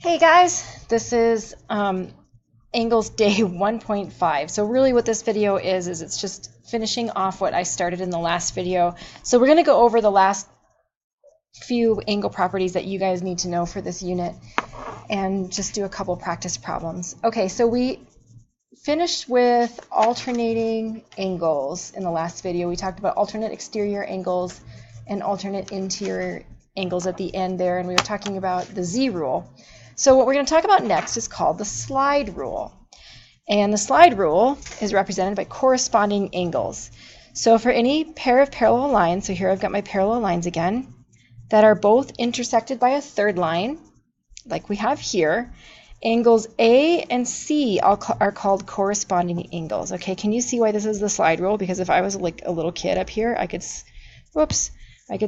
Hey guys, this is Angles Day 1.5. So really what this video is it's just finishing off what I started in the last video. So we're going to go over the last few angle properties that you guys need to know for this unit and just do a couple practice problems. Okay, so we finished with alternating angles in the last video. We talked about alternate exterior angles and alternate interior angles at the end there, and we were talking about the Z rule. So what we're going to talk about next is called the slide rule. And the slide rule is represented by corresponding angles. So for any pair of parallel lines, so here I've got my parallel lines again, that are both intersected by a third line, like we have here, angles A and C are called corresponding angles. Okay, can you see why this is the slide rule? Because if I was like a little kid up here, I could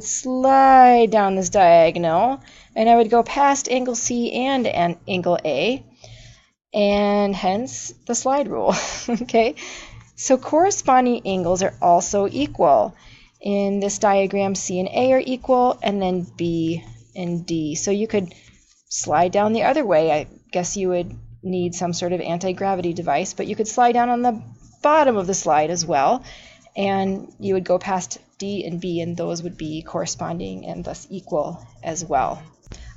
slide down this diagonal and I would go past angle C and angle A, and hence the slide rule. Okay, so corresponding angles are also equal. In this diagram, C and A are equal, and then B and D. So you could slide down the other way. I guess you would need some sort of anti-gravity device, but you could slide down on the bottom of the slide as well, and you would go past D and B, and those would be corresponding and thus equal as well.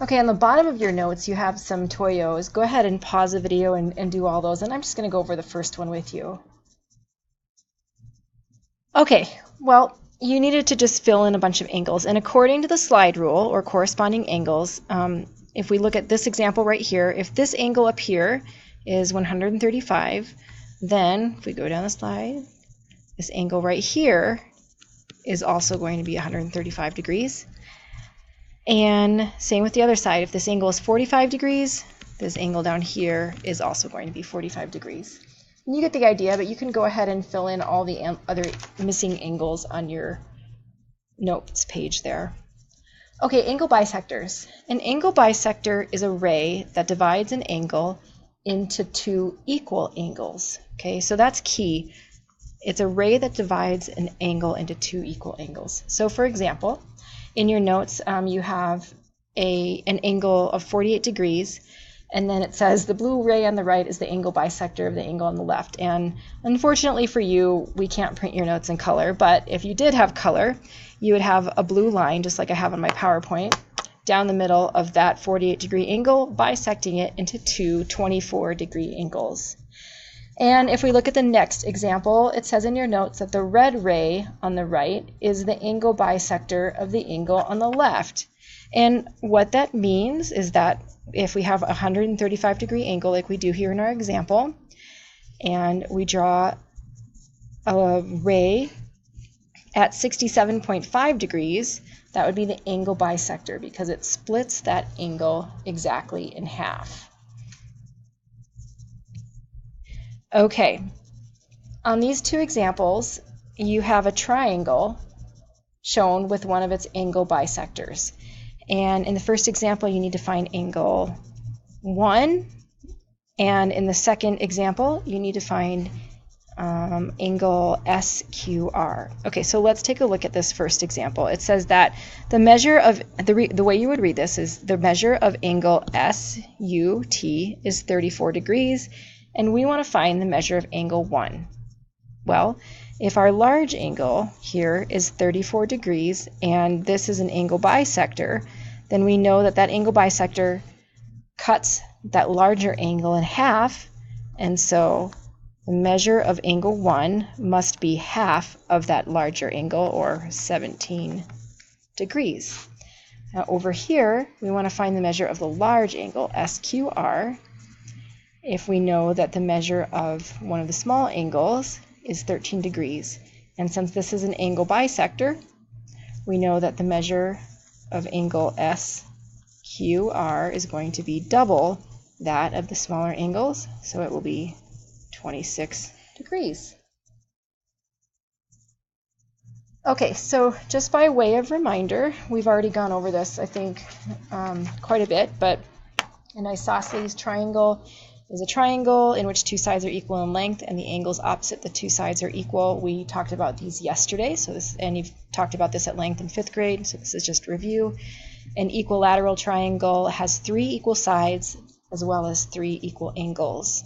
Okay, on the bottom of your notes you have some Toyos. Go ahead and pause the video and do all those, and I'm just going to go over the first one with you. Okay, well, you needed to just fill in a bunch of angles, and according to the slide rule, or corresponding angles, if we look at this example right here, if this angle up here is 135, then if we go down the slide, this angle right here is also going to be 135 degrees. And same with the other side. If this angle is 45 degrees, this angle down here is also going to be 45 degrees. And you get the idea, but you can go ahead and fill in all the other missing angles on your notes page there. Okay, angle bisectors. An angle bisector is a ray that divides an angle into two equal angles. Okay, so that's key. It's a ray that divides an angle into two equal angles. So for example, in your notes you have an angle of 48 degrees, and then it says the blue ray on the right is the angle bisector of the angle on the left. And unfortunately for you, we can't print your notes in color, but if you did have color, you would have a blue line, just like I have on my PowerPoint, down the middle of that 48 degree angle, bisecting it into two 24 degree angles. And if we look at the next example, it says in your notes that the red ray on the right is the angle bisector of the angle on the left. And what that means is that if we have a 135 degree angle like we do here in our example, and we draw a ray at 67.5 degrees, that would be the angle bisector because it splits that angle exactly in half. Okay, on these two examples, you have a triangle shown with one of its angle bisectors. And in the first example, you need to find angle 1. And in the second example, you need to find angle SQR. Okay, so let's take a look at this first example. It says that the measure of, the way you would read this is the measure of angle SUT is 34 degrees. And we want to find the measure of angle 1. Well, if our large angle here is 34 degrees and this is an angle bisector, then we know that that angle bisector cuts that larger angle in half, and so the measure of angle 1 must be half of that larger angle, or 17 degrees. Now over here, we want to find the measure of the large angle, SQR, if we know that the measure of one of the small angles is 13 degrees. And since this is an angle bisector, we know that the measure of angle SQR is going to be double that of the smaller angles, so it will be 26 degrees. Okay, so just by way of reminder, we've already gone over this, I think, quite a bit, but an isosceles triangle is a triangle in which two sides are equal in length and the angles opposite the two sides are equal. We talked about these yesterday, and you've talked about this at length in 5th grade, so this is just review. An equilateral triangle has three equal sides as well as 3 equal angles.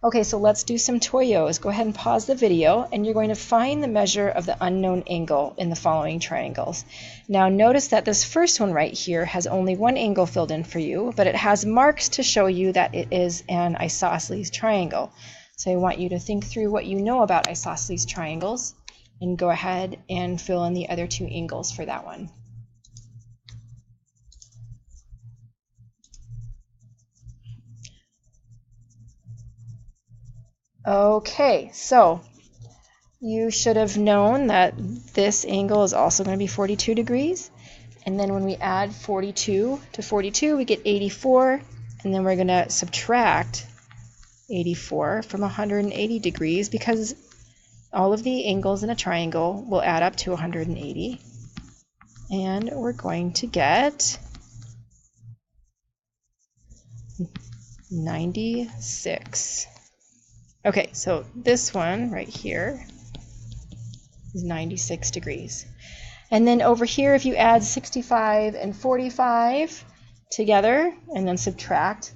Okay, so let's do some toyos. Go ahead and pause the video, and you're going to find the measure of the unknown angle in the following triangles. Now notice that this first one right here has only one angle filled in for you, but it has marks to show you that it is an isosceles triangle. So I want you to think through what you know about isosceles triangles and go ahead and fill in the other 2 angles for that one. Okay, so you should have known that this angle is also going to be 42 degrees. And then when we add 42 to 42, we get 84. And then we're going to subtract 84 from 180 degrees because all of the angles in a triangle will add up to 180. And we're going to get 96. Okay, so this one right here is 96 degrees. And then over here, if you add 65 and 45 together and then subtract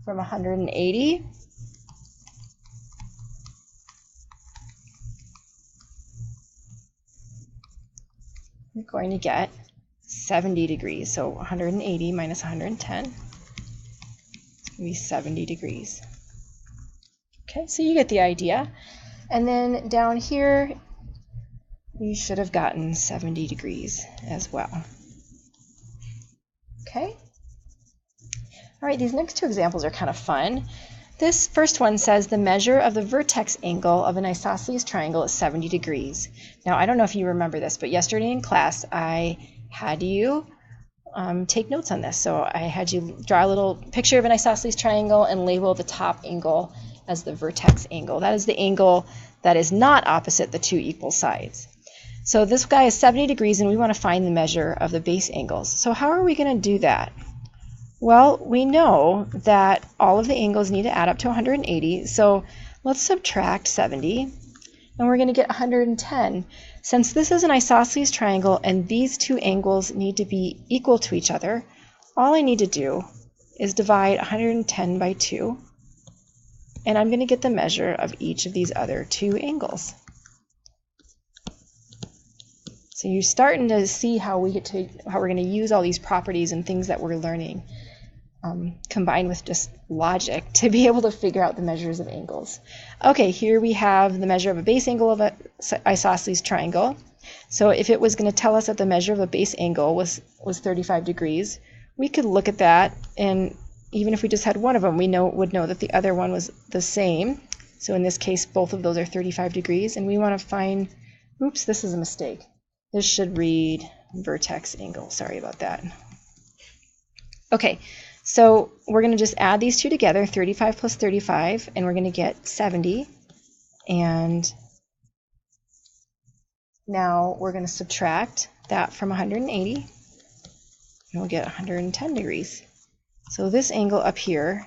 from 180, you're going to get 70 degrees. So 180 minus 110 is going to be 70 degrees. Okay, so you get the idea. And then down here, you should have gotten 70 degrees as well. Okay? All right, these next 2 examples are kind of fun. This first one says the measure of the vertex angle of an isosceles triangle is 70 degrees. Now, I don't know if you remember this, but yesterday in class, I had you take notes on this. So I had you draw a little picture of an isosceles triangle and label the top angle as the vertex angle. That is the angle that is not opposite the 2 equal sides. So this guy is 70 degrees and we want to find the measure of the base angles. So how are we going to do that? Well, we know that all of the angles need to add up to 180. So let's subtract 70 and we're going to get 110. Since this is an isosceles triangle and these 2 angles need to be equal to each other, all I need to do is divide 110 by 2. And I'm going to get the measure of each of these other 2 angles. So you're starting to see how we're going to use all these properties and things that we're learning combined with just logic to be able to figure out the measures of angles. Okay, here we have the measure of a base angle of an isosceles triangle. So if it was going to tell us that the measure of a base angle was 35 degrees, we could look at that, and even if we just had one of them, we would know that the other one was the same. So in this case, both of those are 35 degrees, and we want to find, oops, this is a mistake. This should read vertex angle. Sorry about that. Okay, so we're going to just add these 2 together, 35 plus 35, and we're going to get 70. And now we're going to subtract that from 180, and we'll get 110 degrees. So this angle up here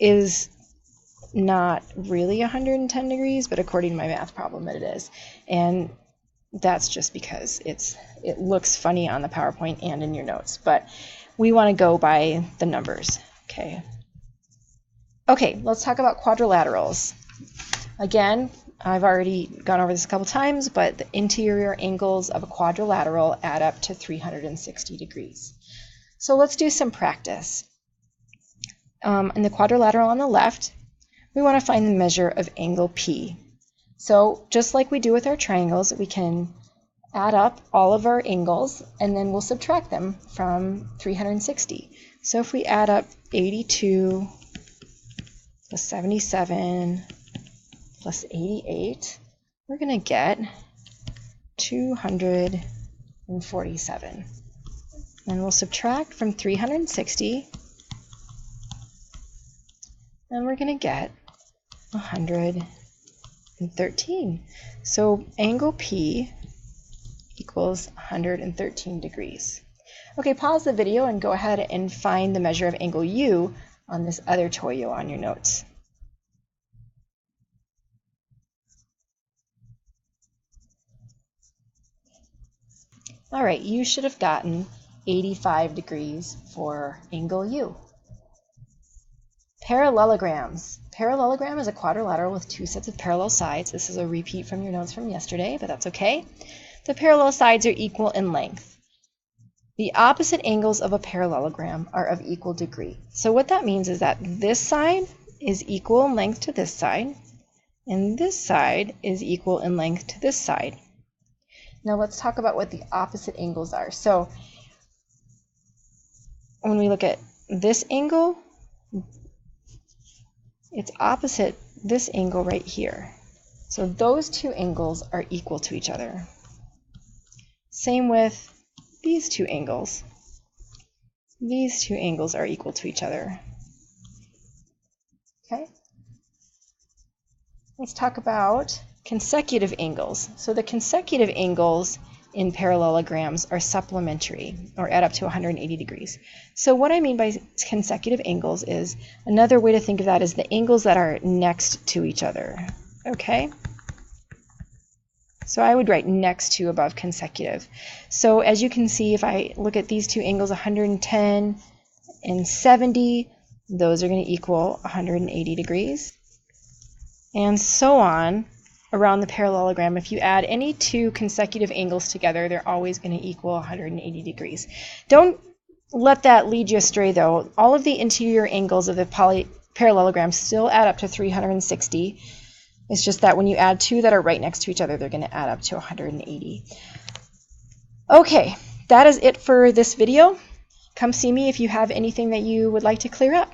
is not really 110 degrees, but according to my math problem, it is. And that's just because it looks funny on the PowerPoint and in your notes, but we want to go by the numbers. Okay, let's talk about quadrilaterals. Again, I've already gone over this a couple times, but the interior angles of a quadrilateral add up to 360 degrees. So let's do some practice. In the quadrilateral on the left, we want to find the measure of angle P. So just like we do with our triangles, we can add up all of our angles and then we'll subtract them from 360. So if we add up 82 plus 77 plus 88, we're going to get 247. And we'll subtract from 360, and we're going to get 113. So angle P equals 113 degrees. Okay, pause the video and go ahead and find the measure of angle U on this other toyo on your notes. All right, you should have gotten 85 degrees for angle U. Parallelograms. Parallelogram is a quadrilateral with two sets of parallel sides. This is a repeat from your notes from yesterday, but that's okay. The parallel sides are equal in length. The opposite angles of a parallelogram are of equal degree. So what that means is that this side is equal in length to this side, and this side is equal in length to this side. Now let's talk about what the opposite angles are. So when we look at this angle, it's opposite this angle right here. So those two angles are equal to each other. Same with these two angles. These two angles are equal to each other. Okay? Let's talk about consecutive angles. So the consecutive angles in parallelograms are supplementary, or add up to 180 degrees. So what I mean by consecutive angles is, another way to think of that is the angles that are next to each other. Okay? So I would write next to above consecutive. So as you can see, if I look at these two angles, 110 and 70, those are going to equal 180 degrees. And so on around the parallelogram. If you add any two consecutive angles together, they're always going to equal 180 degrees. Don't let that lead you astray, though. All of the interior angles of the parallelogram still add up to 360. It's just that when you add two that are right next to each other, they're going to add up to 180. Okay, that is it for this video. Come see me if you have anything that you would like to clear up.